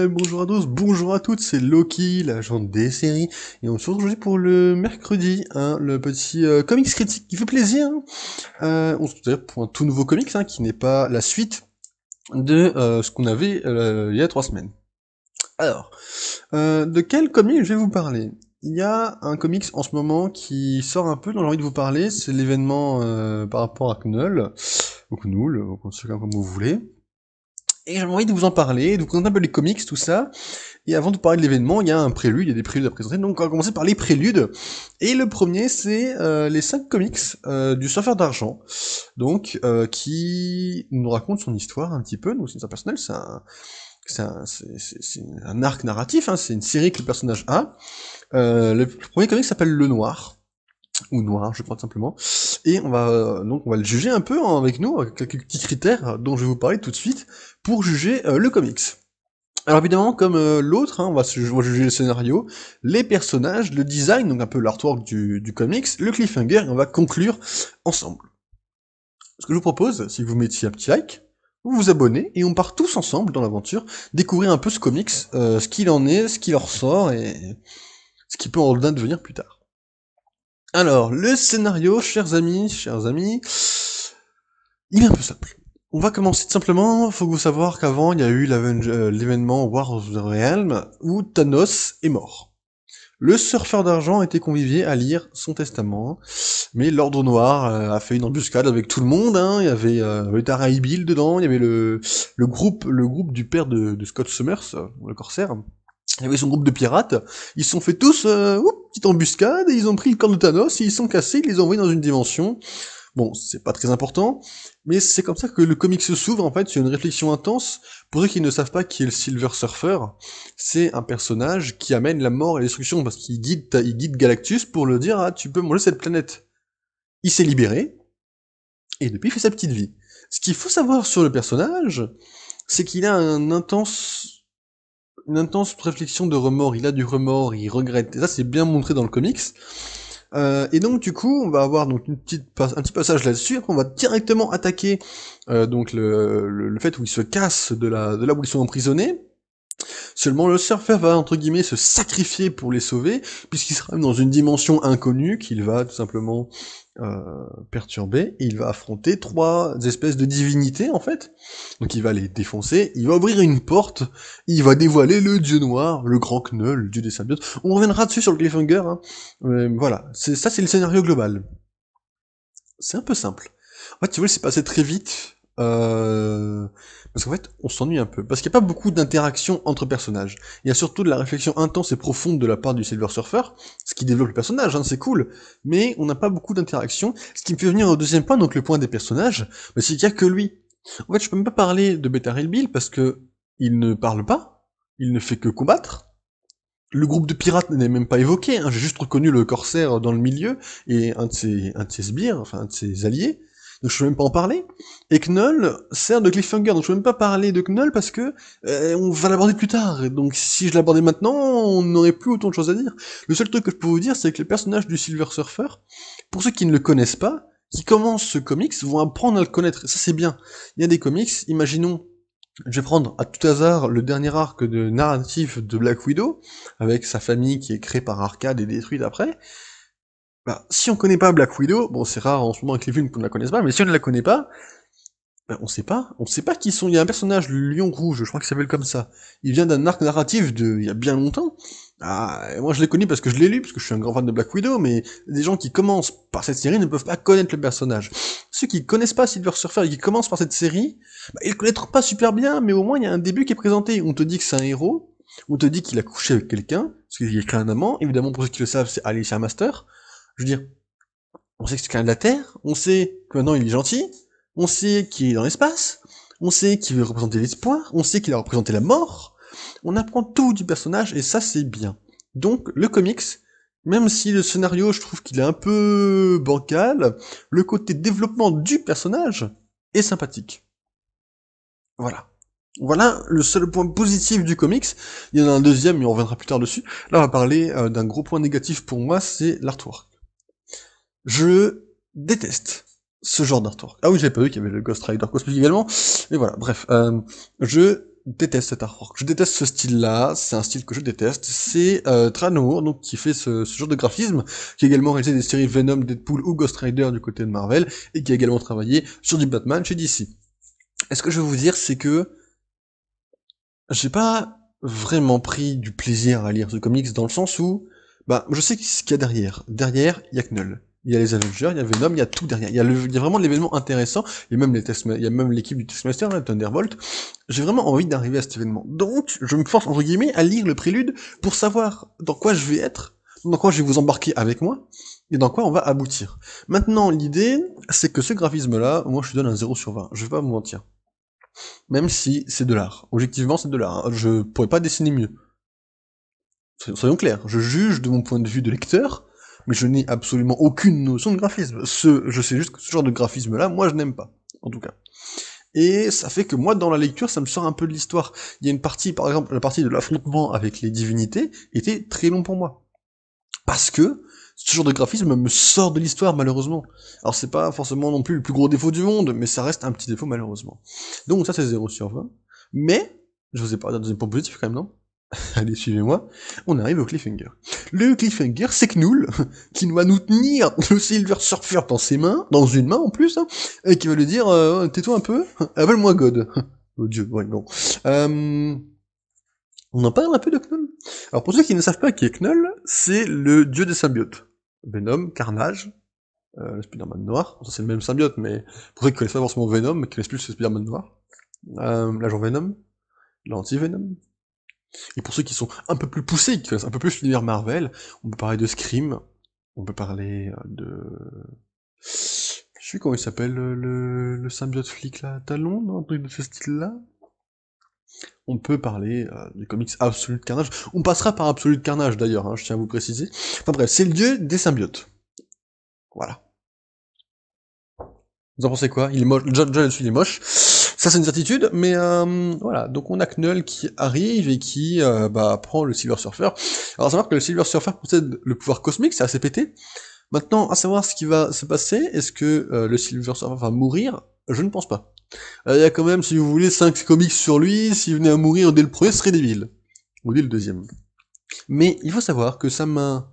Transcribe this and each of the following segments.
bonjour à tous, bonjour à toutes, c'est Loki, l'agent des séries, et on se retrouve aujourd'hui pour le mercredi, hein, le petit comics critique qui fait plaisir. Hein. On se retrouve d'ailleurs pour un tout nouveau comics, hein, qui n'est pas la suite de ce qu'on avait il y a 3 semaines. Alors, de quel comics je vais vous parler? Il y a un comics en ce moment qui sort un peu dont j'ai envie de vous parler, c'est l'événement par rapport à Knull, ou Knull, chacun comme vous voulez. Et j'ai envie de vous en parler, de vous présenter un peu les comics, tout ça. Et avant de parler de l'événement, il y a un prélude, il y a des préludes à présenter. Donc on va commencer par les préludes. Et le premier, c'est les 5 comics du Surfeur d'Argent. Donc, qui nous raconte son histoire un petit peu. Donc c'est une histoire personnelle, c'est un arc narratif, hein, c'est une série que le personnage a. Le premier comic s'appelle Le Noir. Ou Noir, je crois tout simplement. Et on va le juger un peu hein, avec nous, avec quelques petits critères dont je vais vous parler tout de suite, pour juger le comics. Alors évidemment, comme l'autre, hein, on va juger le scénario, les personnages, le design, donc un peu l'artwork du comics, le cliffhanger, et on va conclure ensemble. Ce que je vous propose, c'est que vous mettiez un petit like, vous vous abonnez, et on part tous ensemble dans l'aventure, découvrir un peu ce comics, ce qu'il en est, ce qu'il en ressort, et ce qui peut en devenir plus tard. Alors, le scénario, chers amis, il est un peu simple. On va commencer tout simplement, faut vous savoir qu'avant, il y a eu l'événement War of the Realm, où Thanos est mort. Le surfeur d'argent a été convié à lire son testament, mais l'Ordre Noir a fait une embuscade avec tout le monde, hein. Il y avait Tara et Bill dedans, il y avait le groupe du père de Scott Summers, le corsaire. Il y avait son groupe de pirates, ils se sont fait tous, petite embuscade, et ils ont pris le corps de Thanos, et ils sont cassés, ils les ont envoyés dans une dimension. Bon, c'est pas très important, mais c'est comme ça que le comic se s'ouvre, en fait, sur une réflexion intense. Pour ceux qui ne savent pas qui est le Silver Surfer, c'est un personnage qui amène la mort et la destruction, parce qu'il guide Galactus pour le dire, ah, tu peux manger cette planète. Il s'est libéré, et depuis il fait sa petite vie. Ce qu'il faut savoir sur le personnage, c'est qu'il a une intense réflexion de remords, il a du remords, il regrette, et ça c'est bien montré dans le comics. Et donc du coup, on va avoir donc un petit passage là-dessus. Après, on va directement attaquer donc le fait où ils se cassent de là où ils sont emprisonnés. Seulement, le surfeur va entre guillemets se sacrifier pour les sauver, puisqu'il sera dans une dimension inconnue qu'il va tout simplement perturber. Et il va affronter 3 espèces de divinités en fait. Donc il va les défoncer. Il va ouvrir une porte. Il va dévoiler le dieu noir, le grand Knull, le dieu des symbiotes. On reviendra dessus sur le cliffhanger. Hein. Voilà, c'est le scénario global. C'est un peu simple. En fait, tu vois, c'est passé très vite. Parce qu'en fait, on s'ennuie un peu. Parce qu'il n'y a pas beaucoup d'interaction entre personnages. Il y a surtout de la réflexion intense et profonde de la part du Silver Surfer, ce qui développe le personnage, hein, c'est cool. Mais on n'a pas beaucoup d'interaction. Ce qui me fait venir au deuxième point, donc le point des personnages, bah, c'est qu'il n'y a que lui. En fait, je peux même pas parler de Beta Ray Bill parce que il ne parle pas, il ne fait que combattre. Le groupe de pirates n'est même pas évoqué, hein. J'ai juste reconnu le corsaire dans le milieu et un de ses sbires, enfin un de ses alliés. Donc je peux même pas en parler. Et Knull sert de cliffhanger, donc je peux même pas parler de Knull parce que on va l'aborder plus tard. Et donc si je l'abordais maintenant, on n'aurait plus autant de choses à dire. Le seul truc que je peux vous dire, c'est que le personnage du Silver Surfer, pour ceux qui ne le connaissent pas, qui commencent ce comics, vont apprendre à le connaître. Et ça c'est bien. Il y a des comics, imaginons, je vais prendre à tout hasard le dernier arc de narratif de Black Widow, avec sa famille qui est créée par Arcade et détruite après. Bah, si on connaît pas Black Widow, bon c'est rare en ce moment avec les films qu'on ne la connaisse pas, mais si on ne la connaît pas, bah, on sait pas qui sont. Il y a un personnage, le Lion Rouge, je crois qu'il s'appelle comme ça. Il vient d'un arc narratif de il y a bien longtemps. Ah, moi je l'ai connu parce que je l'ai lu, parce que je suis un grand fan de Black Widow, mais des gens qui commencent par cette série ne peuvent pas connaître le personnage. Ceux qui connaissent pas Silver Surfer et qui commencent par cette série, bah, ils le connaîtront pas super bien, mais au moins il y a un début qui est présenté. On te dit que c'est un héros, on te dit qu'il a couché avec quelqu'un, parce qu'il est un amant, évidemment pour ceux qui le savent, c'est Alicia Master. Je veux dire, on sait que c'est quelqu'un de la Terre, on sait que maintenant il est gentil, on sait qu'il est dans l'espace, on sait qu'il veut représenter l'espoir, on sait qu'il a représenté la mort, on apprend tout du personnage, et ça c'est bien. Donc, le comics, même si le scénario, je trouve qu'il est un peu bancal, le côté développement du personnage est sympathique. Voilà. Voilà le seul point positif du comics. Il y en a un deuxième, mais on reviendra plus tard dessus. Là, on va parler d'un gros point négatif pour moi, c'est l'artwork. Je déteste ce genre d'artwork. Ah oui, j'avais pas vu qu'il y avait le Ghost Rider Cosmic également. Mais voilà, bref. Je déteste cet artwork. Je déteste ce style-là, c'est un style que je déteste. C'est Tranor, donc qui fait ce genre de graphisme, qui a également réalisé des séries Venom, Deadpool ou Ghost Rider du côté de Marvel, et qui a également travaillé sur du Batman chez DC. Et ce que je veux vous dire, c'est que j'ai pas vraiment pris du plaisir à lire ce comics dans le sens où, bah, je sais ce qu'il y a derrière. Derrière, il y a Knull. Il y a les Avengers, il y a Venom, il y a tout derrière. Il y a vraiment l'événement intéressant. Il y a même il y a même l'équipe du Taskmaster, là, Thunderbolt. J'ai vraiment envie d'arriver à cet événement. Donc, je me force, entre guillemets, à lire le prélude pour savoir dans quoi je vais être, dans quoi je vais vous embarquer avec moi, et dans quoi on va aboutir. Maintenant, l'idée, c'est que ce graphisme-là, moi, je lui donne un 0 sur 20. Je vais pas vous mentir. Même si c'est de l'art. Objectivement, c'est de l'art. Je pourrais pas dessiner mieux. Soyons clairs, je juge de mon point de vue de lecteur, mais je n'ai absolument aucune notion de graphisme. Je sais juste que ce genre de graphisme-là, moi, je n'aime pas, en tout cas. Et ça fait que moi, dans la lecture, ça me sort un peu de l'histoire. Il y a une partie, par exemple, la partie de l'affrontement avec les divinités, était très long pour moi. Parce que ce genre de graphisme me sort de l'histoire, malheureusement. Alors c'est pas forcément non plus le plus gros défaut du monde, mais ça reste un petit défaut, malheureusement. Donc ça, c'est 0 sur 20. Mais, je vous ai parlé d'un deuxième point positif, quand même, non? Allez, suivez-moi. On arrive au cliffhanger. Le cliffhanger, c'est Knull, qui va nous tenir le Silver Surfer dans ses mains, dans une main en plus, hein, et qui va lui dire, tais-toi un peu, appelle-moi God. Oh Dieu, ouais, bon. On en parle un peu de Knull. Alors pour ceux qui ne savent pas qui est Knull, c'est le dieu des symbiotes. Venom, Carnage, le Spider-Man noir, ça c'est le même symbiote, mais pour ceux qui connaissent pas forcément Venom, mais qui connaissent plus le Spider-Man noir, l'agent Venom, l'anti-Venom. Et pour ceux qui sont un peu plus poussés, qui connaissent un peu plus l'univers Marvel, on peut parler de Scream, on peut parler de... Je sais comment il s'appelle, le symbiote flic là, Talon, non, un truc de ce style-là. On peut parler des comics Absolute Carnage. On passera par Absolute Carnage d'ailleurs, hein, je tiens à vous préciser. Enfin bref, c'est le dieu des symbiotes. Voilà. Vous en pensez quoi? Il est moche. Déjà là-dessus, il est moche. Ça, c'est une certitude, mais voilà. Donc on a Knull qui arrive et qui prend le Silver Surfer. Alors à savoir que le Silver Surfer possède le pouvoir cosmique, c'est assez pété. Maintenant, à savoir ce qui va se passer, est-ce que le Silver Surfer va mourir? Je ne pense pas. Il y a quand même, si vous voulez, 5 comics sur lui, s'il venait à mourir dès le premier, ce serait débile. Ou dès le deuxième. Mais il faut savoir que sa main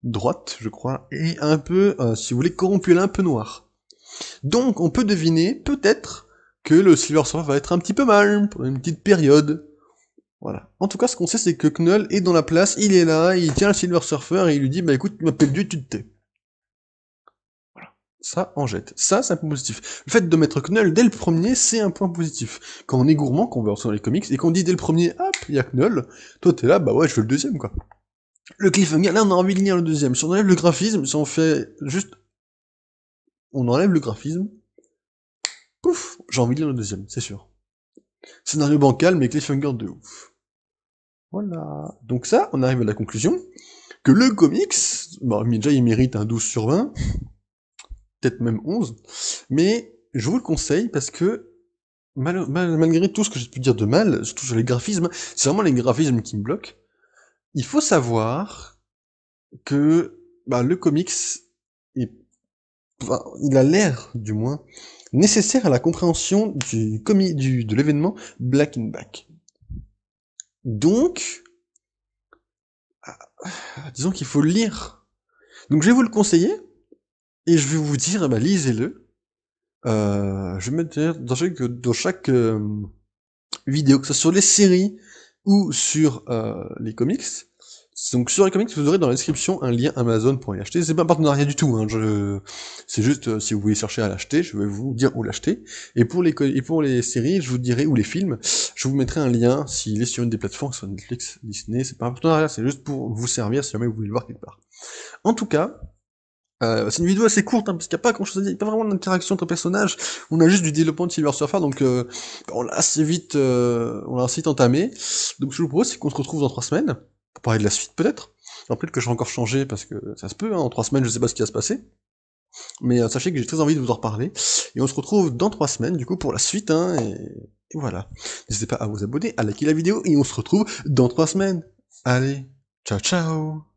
droite, je crois, est un peu, si vous voulez, corrompue, elle est un peu noire. Donc on peut deviner, peut-être, que le Silver Surfer va être un petit peu mal, pour une petite période. Voilà. En tout cas, ce qu'on sait, c'est que Knull est dans la place, il est là, il tient le Silver Surfer, et il lui dit, bah écoute, tu m'appelles Dieu, tu te tais. Voilà. Ça, en jette. Ça, c'est un point positif. Le fait de mettre Knull dès le premier, c'est un point positif. Quand on est gourmand, qu'on veut dans les comics, et qu'on dit dès le premier, hop, il y a Knull, toi t'es là, bah ouais, je veux le deuxième, quoi. Le cliffhanger, là on a envie de lire le deuxième. Si on enlève le graphisme, si on fait juste... On enlève le graphisme, pouf, j'ai envie de lire le deuxième, c'est sûr. Scénario bancal, mais cliffhanger de ouf. Voilà. Donc ça, on arrive à la conclusion que le comics, bon, déjà il mérite un 12 sur 20, peut-être même 11, mais je vous le conseille parce que, malgré tout ce que j'ai pu dire de mal, surtout sur les graphismes, c'est vraiment les graphismes qui me bloquent. Il faut savoir que le comics, il a l'air, du moins, nécessaire à la compréhension de l'événement Black in Back. Donc, disons qu'il faut le lire. Donc je vais vous le conseiller, et je vais vous dire, lisez-le. Je vais mettre dans chaque vidéo, que ce soit sur les séries ou sur les comics. Donc sur les comics, vous aurez dans la description un lien Amazon pour y acheter. C'est pas un partenariat du tout, hein. C'est juste si vous voulez chercher à l'acheter, je vais vous dire où l'acheter. Et pour les séries, je vous dirai, ou les films, je vous mettrai un lien s'il est sur une des plateformes, soit Netflix, Disney. C'est pas un partenariat, c'est juste pour vous servir si jamais vous voulez le voir quelque part. En tout cas, c'est une vidéo assez courte, hein, parce qu'il n'y a pas grand chose à dire, il n'y a pas vraiment d'interaction entre personnages, on a juste du développement de Silver Surfer, donc on l'a assez vite entamé. Donc ce que je vous propose, c'est qu'on se retrouve dans 3 semaines, pour parler de la suite peut-être. Alors peut-être que je vais encore changer, parce que ça se peut, hein, en 3 semaines, je sais pas ce qui va se passer. Mais sachez que j'ai très envie de vous en reparler, et on se retrouve dans 3 semaines, du coup, pour la suite, hein, et voilà. N'hésitez pas à vous abonner, à liker la vidéo, et on se retrouve dans 3 semaines. Allez, ciao ciao.